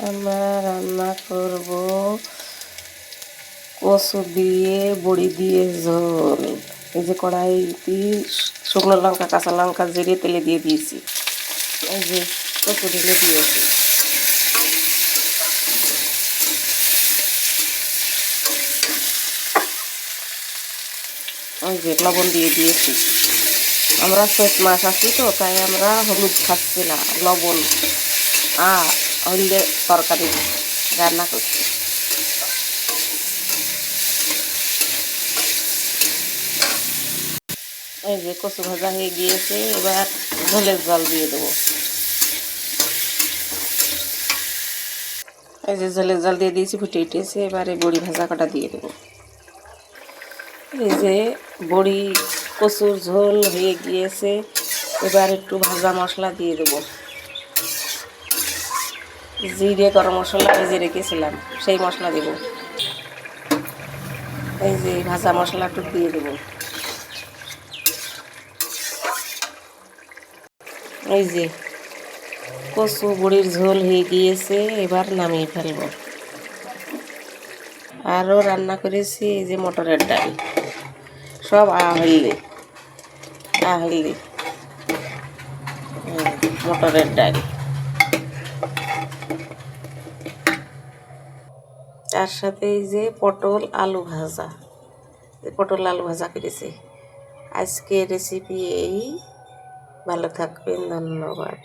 আমরা রান্না করব কচু দিয়ে বড়ি দিয়ে ঝোল। এই যে কড়াইতে শুকনো লঙ্কা কাঁচা লঙ্কা জিরে তেলে দিয়ে দিয়েছি। এই যে কচু ঢেলে দিয়েছি। ওই যে লবণ দিয়ে দিয়েছি। আমরা চৈত মাস আছি তো তাই আমরা হলুদ খাচ্ছি না, লবণ হইলে তরকারি রান্না করছি। এই যে কচু ভাজা হয়ে গিয়েছে, এবার ঝোলের জল দিয়ে দেবো। এই যে ঝোলের জল দিয়ে দিয়েছি, ফুটে উঠেছে। এবারে বড়ি ভাজা কটা দিয়ে দেবো। এই যে বড়ি কচুর ঝোল হয়ে গিয়েছে, এবার একটু ভাজা মশলা দিয়ে দেবো। জিরে গরম মশলা ভেজে রেখেছিলাম, সেই মশলা দেবো। এই যে ভাজা মশলা একটু দিয়ে দেবো। এই যে কচু বড়ির ঝোল হয়ে গিয়েছে, এবার নামিয়ে ফেলবো। আরও রান্না করেছি এই যে মটরের ডাল, সব হলদি মটরের ডাল। তার সাথে এই যে পটল আলু ভাজা, পটল আলু ভাজা করেছি। আজকে রেসিপি এই, ভালো থাকবেন, ধন্যবাদ।